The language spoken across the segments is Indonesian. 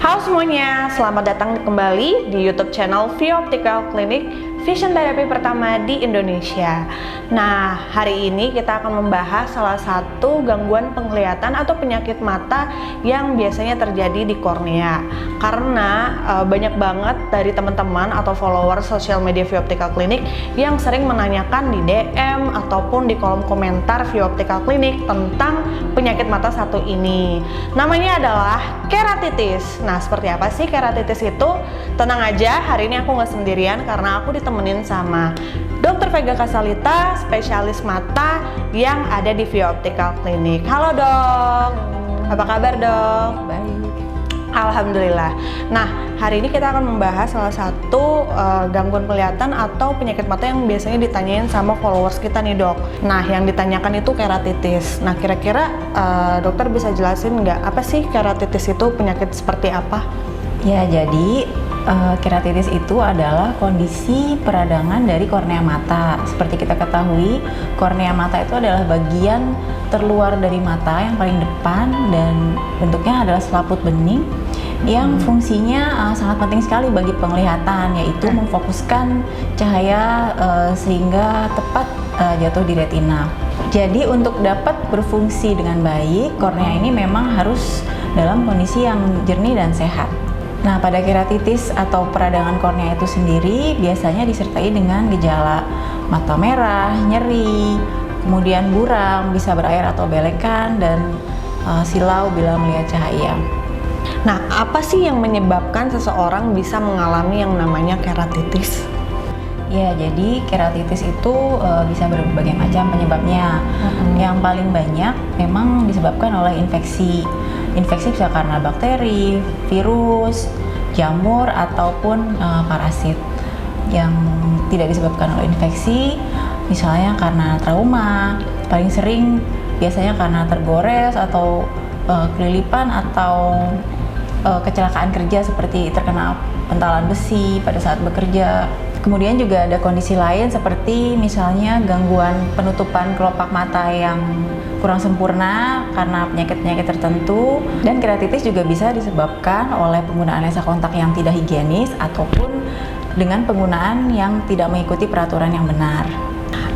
Halo semuanya, selamat datang kembali di YouTube channel Vio Optical Clinic, vision therapy pertama di Indonesia. Nah, hari ini kita akan membahas salah satu gangguan penglihatan atau penyakit mata yang biasanya terjadi di kornea. Karena banyak banget dari teman-teman atau follower sosial media Vio Optical Clinic yang sering menanyakan di DM ataupun di kolom komentar Vio Optical Clinic tentang penyakit mata satu ini. Namanya adalah keratitis. Nah, seperti apa sih keratitis itu? Tenang aja, hari ini aku nggak sendirian karena aku ditemenin sama Dr. Vega Kasalita, spesialis mata yang ada di Vio Optical Clinic. Halo dok, apa kabar dok? Baik. Alhamdulillah. Nah, hari ini kita akan membahas salah satu gangguan penglihatan atau penyakit mata yang biasanya ditanyain sama followers kita nih dok. Nah, yang ditanyakan itu keratitis. Nah, kira-kira dokter bisa jelasin nggak apa sih keratitis itu, penyakit seperti apa? Ya, jadi keratitis itu adalah kondisi peradangan dari kornea mata. Seperti kita ketahui, kornea mata itu adalah bagian terluar dari mata yang paling depan dan bentuknya adalah selaput bening yang fungsinya sangat penting sekali bagi penglihatan, yaitu memfokuskan cahaya sehingga tepat jatuh di retina. Jadi untuk dapat berfungsi dengan baik, kornea ini memang harus dalam kondisi yang jernih dan sehat. Nah, pada keratitis atau peradangan kornea itu sendiri biasanya disertai dengan gejala mata merah, nyeri, kemudian buram, bisa berair atau belekan, dan silau bila melihat cahaya. Nah, apa sih yang menyebabkan seseorang bisa mengalami yang namanya keratitis? Ya, jadi keratitis itu bisa berbagai macam penyebabnya. Yang paling banyak memang disebabkan oleh infeksi. Infeksi bisa karena bakteri, virus, jamur, ataupun parasit. Yang tidak disebabkan oleh infeksi, misalnya karena trauma, paling sering biasanya karena tergores atau kelilipan atau kecelakaan kerja seperti terkena pentalan besi pada saat bekerja. Kemudian juga ada kondisi lain seperti misalnya gangguan penutupan kelopak mata yang kurang sempurna karena penyakit-penyakit tertentu, dan keratitis juga bisa disebabkan oleh penggunaan lensa kontak yang tidak higienis ataupun dengan penggunaan yang tidak mengikuti peraturan yang benar.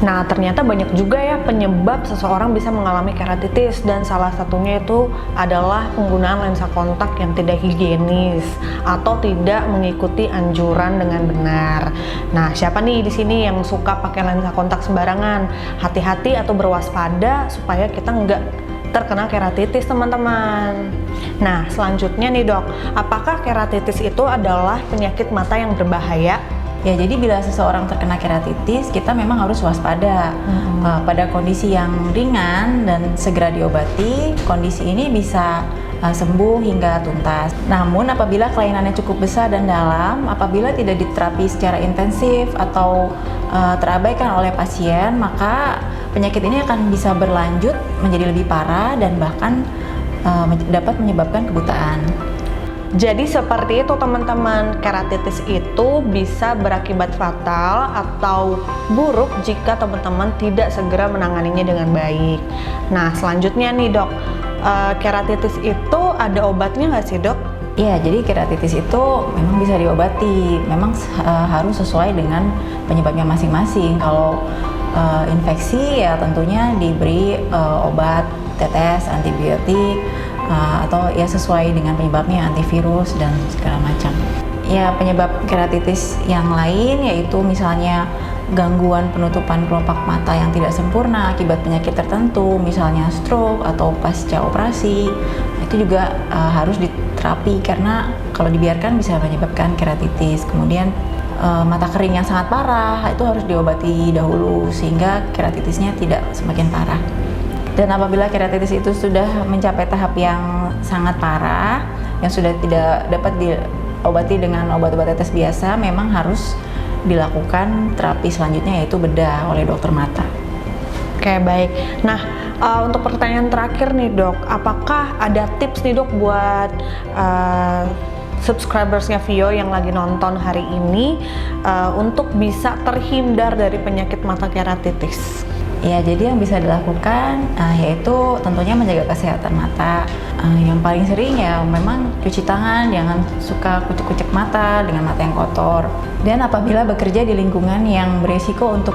Nah, ternyata banyak juga ya penyebab seseorang bisa mengalami keratitis, dan salah satunya itu adalah penggunaan lensa kontak yang tidak higienis atau tidak mengikuti anjuran dengan benar. Nah, siapa nih di sini yang suka pakai lensa kontak sembarangan? Hati-hati atau berwaspada supaya kita nggak terkena keratitis, teman-teman. Nah, selanjutnya nih dok, apakah keratitis itu adalah penyakit mata yang berbahaya? Ya, jadi bila seseorang terkena keratitis, kita memang harus waspada. Pada kondisi yang ringan dan segera diobati, kondisi ini bisa sembuh hingga tuntas. Namun apabila kelainannya cukup besar dan dalam, apabila tidak diterapi secara intensif atau terabaikan oleh pasien, maka penyakit ini akan bisa berlanjut menjadi lebih parah dan bahkan dapat menyebabkan kebutaan. Jadi seperti itu teman-teman, keratitis itu bisa berakibat fatal atau buruk jika teman-teman tidak segera menanganinya dengan baik. Nah, selanjutnya nih dok, keratitis itu ada obatnya nggak sih dok? Ya, jadi keratitis itu memang bisa diobati, memang harus sesuai dengan penyebabnya masing-masing. Kalau infeksi ya tentunya diberi obat tetes, antibiotik, atau ya sesuai dengan penyebabnya, antivirus dan segala macam. Ya, penyebab keratitis yang lain yaitu misalnya gangguan penutupan kelopak mata yang tidak sempurna akibat penyakit tertentu, misalnya stroke atau pasca operasi. Itu juga harus diterapi karena kalau dibiarkan bisa menyebabkan keratitis. Kemudian mata kering yang sangat parah itu harus diobati dahulu sehingga keratitisnya tidak semakin parah. Dan apabila keratitis itu sudah mencapai tahap yang sangat parah, yang sudah tidak dapat diobati dengan obat-obat tetes biasa, memang harus dilakukan terapi selanjutnya yaitu bedah oleh dokter mata. Oke, baik. Nah, untuk pertanyaan terakhir nih dok, apakah ada tips nih dok buat subscribersnya Vio yang lagi nonton hari ini untuk bisa terhindar dari penyakit mata keratitis? Ya, jadi yang bisa dilakukan yaitu tentunya menjaga kesehatan mata. Yang paling sering ya memang cuci tangan, jangan suka kucek-kucek mata dengan mata yang kotor. Dan apabila bekerja di lingkungan yang berisiko untuk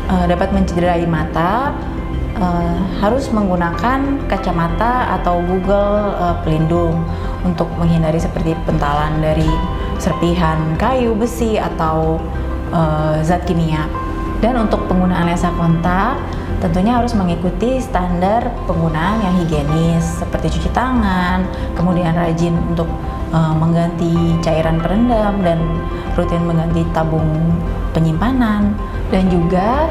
dapat mencederai mata, harus menggunakan kacamata atau Google pelindung untuk menghindari seperti bentalan dari serpihan kayu, besi, atau zat kimia. Dan untuk penggunaan lensa kontak, tentunya harus mengikuti standar penggunaan yang higienis seperti cuci tangan, kemudian rajin untuk mengganti cairan perendam dan rutin mengganti tabung penyimpanan, dan juga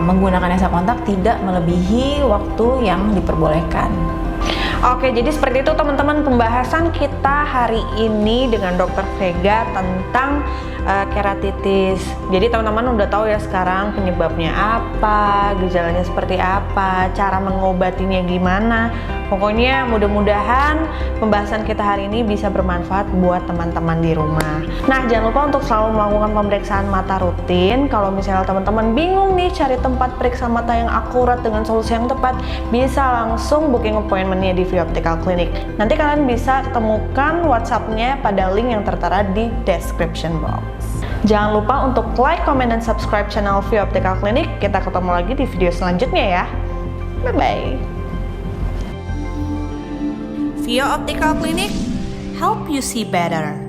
menggunakan lensa kontak tidak melebihi waktu yang diperbolehkan. Oke, jadi seperti itu teman-teman pembahasan kita hari ini dengan Dr. Vega tentang keratitis. Jadi teman-teman udah tahu ya sekarang penyebabnya apa, gejalanya seperti apa, cara mengobatinya gimana. Pokoknya mudah-mudahan pembahasan kita hari ini bisa bermanfaat buat teman-teman di rumah. Nah, jangan lupa untuk selalu melakukan pemeriksaan mata rutin. Kalau misalnya teman-teman bingung nih cari tempat periksa mata yang akurat dengan solusi yang tepat, bisa langsung booking appointment-nya di View Optical Clinic. Nanti kalian bisa temukan WhatsApp-nya pada link yang tertera di description box. Jangan lupa untuk like, comment, dan subscribe channel View Optical Clinic. Kita ketemu lagi di video selanjutnya ya. Bye-bye. View Optical Clinic, help you see better.